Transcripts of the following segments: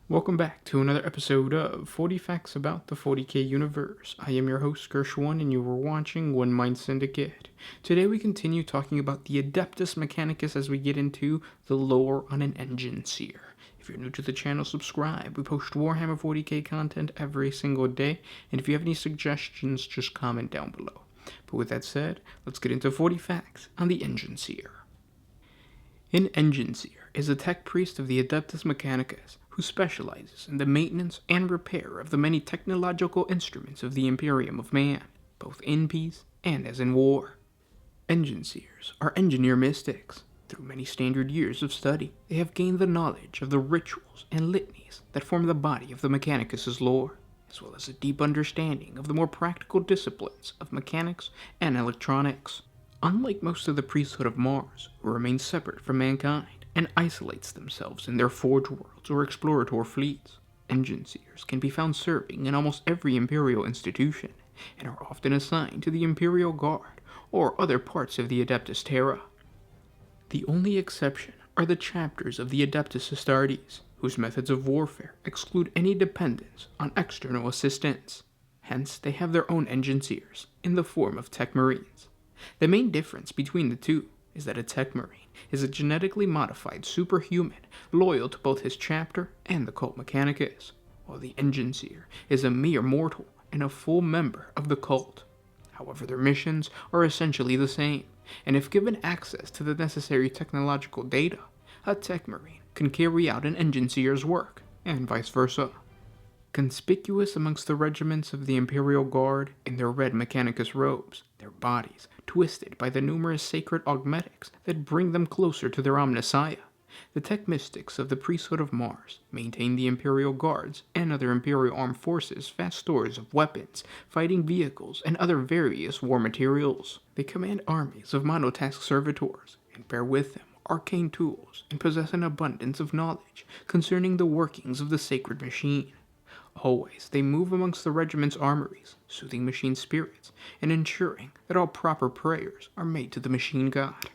Welcome back to another episode of 40 Facts About the 40K Universe. I am your host, Gershwin, and you are watching One Mind Syndicate. Today we continue talking about the Adeptus Mechanicus as we get into the lore on an Enginseer. If you're new to the channel, subscribe. We post Warhammer 40K content every single day, and if you have any suggestions, just comment down below. But with that said, let's get into 40 facts on the Enginseer. An Enginseer is a Tec Priest of the Adeptus Mechanicus who specializes in the maintenance and repair of the many technological instruments of the Imperium of Man, both in peace and as in war. Enginseers are engineer mystics. Through many standard years of study, they have gained the knowledge of the rituals and litanies that form the body of the Mechanicus' lore, as well as a deep understanding of the more practical disciplines of mechanics and electronics. Unlike most of the priesthood of Mars, who remain separate from mankind and isolates themselves in their forge worlds or explorator fleets, Enginseers can be found serving in almost every Imperial institution, and are often assigned to the Imperial Guard or other parts of the Adeptus Terra. The only exception are the chapters of the Adeptus Astartes, whose methods of warfare exclude any dependence on external assistance. Hence, they have their own Enginseers in the form of Tec Marines. The main difference between the two is that a Tec Marine is a genetically modified superhuman loyal to both his chapter and the cult Mechanicus, while the Enginseer is a mere mortal and a full member of the cult. However, their missions are essentially the same, and if given access to the necessary technological data, a Tec Marine can carry out an Enginseer's work, and vice versa. Conspicuous amongst the regiments of the Imperial Guard in their red Mechanicus robes, their bodies twisted by the numerous sacred augmetics that bring them closer to their Omnissiah, the Tec Mystics of the priesthood of Mars maintain the Imperial Guards and other Imperial armed forces vast stores of weapons, fighting vehicles, and other various war materials. They command armies of monotask servitors and bear with them arcane tools and possess an abundance of knowledge concerning the workings of the sacred machine. Always, they move amongst the regiment's armories, soothing machine spirits, and ensuring that all proper prayers are made to the machine god.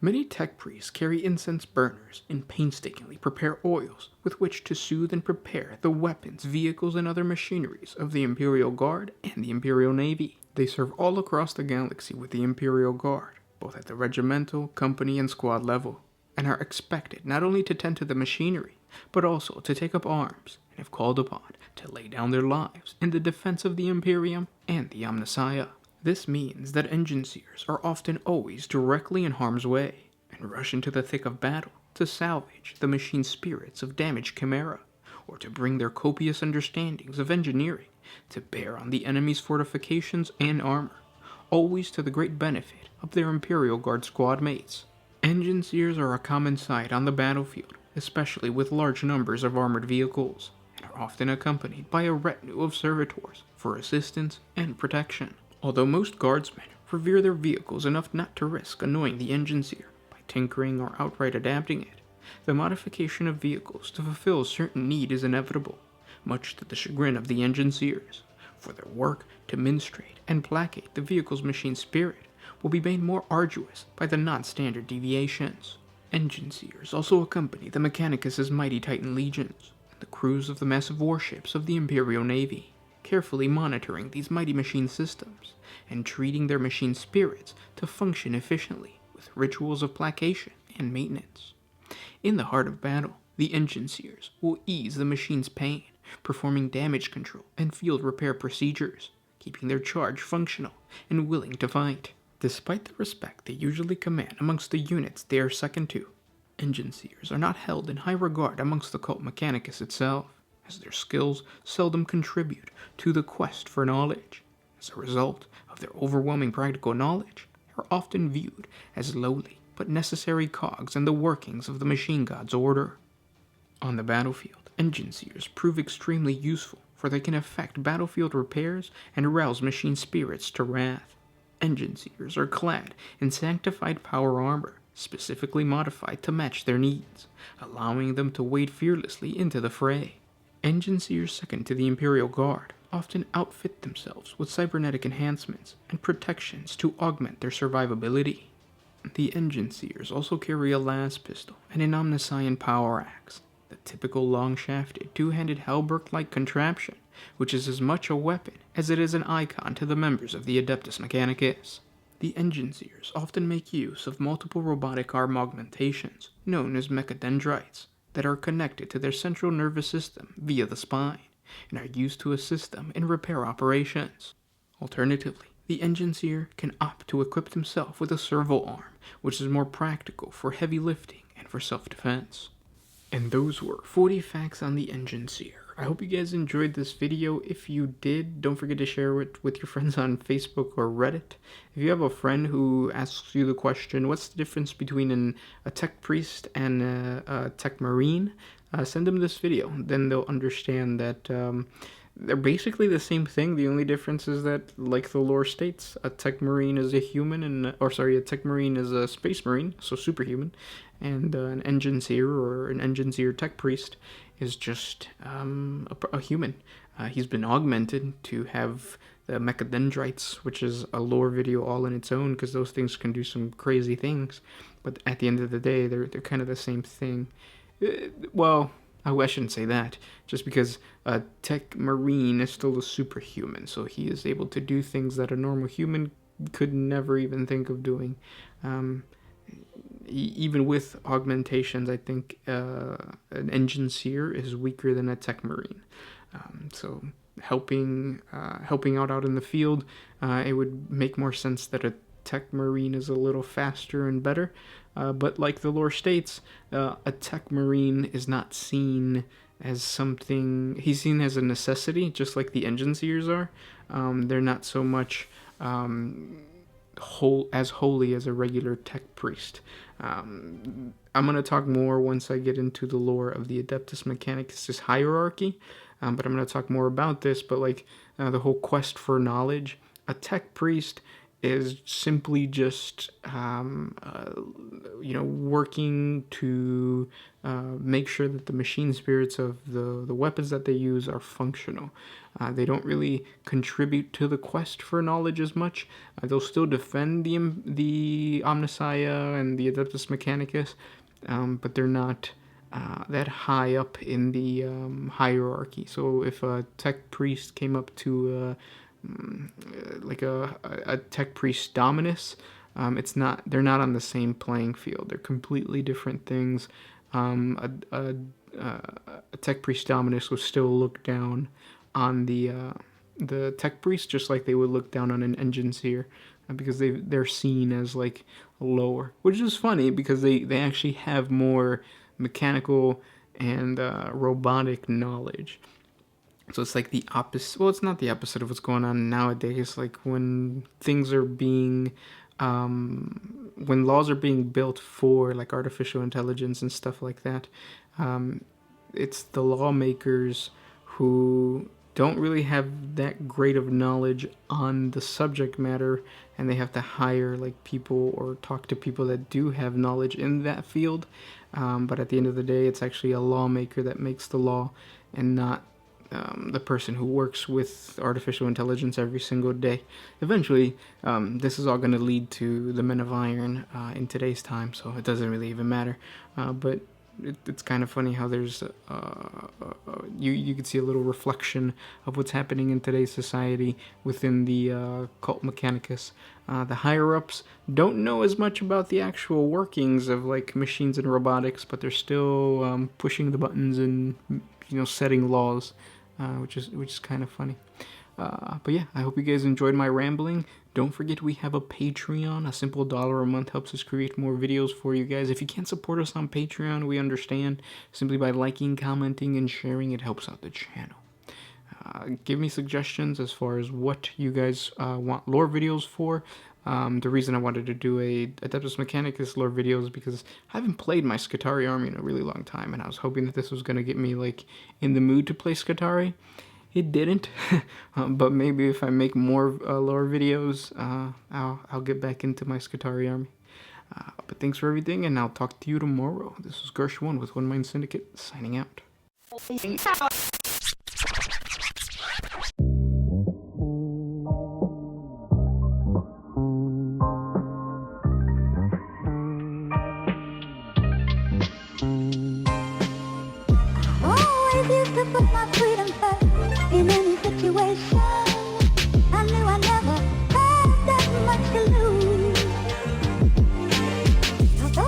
Many Tec Priests carry incense burners and painstakingly prepare oils with which to soothe and prepare the weapons, vehicles, and other machineries of the Imperial Guard and the Imperial Navy. They serve all across the galaxy with the Imperial Guard, both at the regimental, company, and squad level, and are expected not only to tend to the machinery, but also to take up arms, and if called upon, to lay down their lives in the defense of the Imperium and the Omnissiah. This means that Enginseers are often always directly in harm's way, and rush into the thick of battle to salvage the machine spirits of damaged Chimera, or to bring their copious understandings of engineering to bear on the enemy's fortifications and armor, always to the great benefit of their Imperial Guard squad mates. Enginseers are a common sight on the battlefield, especially with large numbers of armored vehicles, and are often accompanied by a retinue of servitors for assistance and protection. Although most guardsmen revere their vehicles enough not to risk annoying the Enginseer by tinkering or outright adapting it, the modification of vehicles to fulfill a certain need is inevitable, much to the chagrin of the Enginseers, for their work to minstrate and placate the vehicle's machine spirit will be made more arduous by the non-standard deviations. Enginseers also accompany the Mechanicus' mighty Titan legions, and the crews of the massive warships of the Imperial Navy, carefully monitoring these mighty machine systems, and treating their machine spirits to function efficiently with rituals of placation and maintenance. In the heart of battle, the Enginseers will ease the machine's pain, performing damage control and field repair procedures, keeping their charge functional and willing to fight. Despite the respect they usually command amongst the units they are second to, Enginseers are not held in high regard amongst the cult Mechanicus itself, as their skills seldom contribute to the quest for knowledge. As a result of their overwhelming practical knowledge, they are often viewed as lowly but necessary cogs in the workings of the machine god's order. On the battlefield, Enginseers prove extremely useful, for they can effect battlefield repairs and rouse machine spirits to wrath. Enginseers are clad in sanctified power armor, specifically modified to match their needs, allowing them to wade fearlessly into the fray. Enginseers second to the Imperial Guard often outfit themselves with cybernetic enhancements and protections to augment their survivability. The Enginseers also carry a las pistol and an Omnissiah power axe, the typical long-shafted, two-handed halberd-like contraption, which is as much a weapon as it is an icon to the members of the Adeptus Mechanicus. The Enginseers often make use of multiple robotic arm augmentations, known as mechadendrites, that are connected to their central nervous system via the spine, and are used to assist them in repair operations. Alternatively, the Enginseer can opt to equip himself with a servo arm, which is more practical for heavy lifting and for self-defense. And those were 40 facts on the Enginseer. I hope you guys enjoyed this video. If you did, don't forget to share it with your friends on Facebook or Reddit. If you have a friend who asks you the question, what's the difference between a Tec Priest and a Tec Marine, send them this video. Then they'll understand that they're basically the same thing. The only difference is that, like the lore states, a Tec Marine is a human, a Tec Marine is a space marine, so superhuman, and an Enginseer or an Enginseer Tec Priest is just a human. He's been augmented to have the mechadendrites, which is a lore video all in its own, because those things can do some crazy things. But at the end of the day, they're kind of the same thing. Well, I shouldn't say that, just because Tec Marine is still a superhuman, so he is able to do things that a normal human could never even think of doing. Even with augmentations, I think an Enginseer is weaker than a Tec Marine. So helping out in the field, it would make more sense that a Tec Marine is a little faster and better. But like the lore states, a Tec Marine is not seen as something... He's seen as a necessity, just like the Enginseers are. They're not so much as holy as a regular Tec Priest. I'm going to talk more once I get into the lore of the Adeptus Mechanicus' hierarchy, but I'm going to talk more about this. But like the whole quest for knowledge, a Tec Priest is simply just working to make sure that the machine spirits of the weapons that they use are functional. They don't really contribute to the quest for knowledge as much. They'll still defend the Omnissiah and the Adeptus Mechanicus, but they're not that high up in the hierarchy. So if a Tec Priest came up to like a Tec Priest Dominus, they're not on the same playing field. They're completely different things. A Tec Priest Dominus will still look down on the Tec Priest, just like they would look down on an Enginseer, because they're seen as like lower, which is funny because they actually have more mechanical and robotic knowledge. So it's like the opposite. Well, it's not the opposite of what's going on nowadays. Like when things are being, when laws are being built for like artificial intelligence and stuff like that, it's the lawmakers who don't really have that great of knowledge on the subject matter, and they have to hire like people or talk to people that do have knowledge in that field. But at the end of the day, it's actually a lawmaker that makes the law, and not the person who works with artificial intelligence every single day. Eventually, this is all going to lead to the Men of Iron in today's time, so it doesn't really even matter. But it's kind of funny how there's you can see a little reflection of what's happening in today's society within the cult Mechanicus. The higher-ups don't know as much about the actual workings of like machines and robotics, but they're still pushing the buttons and setting laws, which is kind of funny. But yeah, I hope you guys enjoyed my rambling. Don't forget we have a Patreon. A simple $1 a month helps us create more videos for you guys. If you can't support us on Patreon, we understand. Simply by liking, commenting, and sharing, it helps out the channel. Give me suggestions as far as what you guys want lore videos for. The reason I wanted to do a Adeptus Mechanicus lore video is because I haven't played my Skitarii army in a really long time, and I was hoping that this was going to get me like in the mood to play Skitarii. It didn't, but maybe if I make more lore videos, I'll get back into my Skitarii army. But thanks for everything, and I'll talk to you tomorrow. This is Gersh1 with One Mind Syndicate, signing out. to put my freedom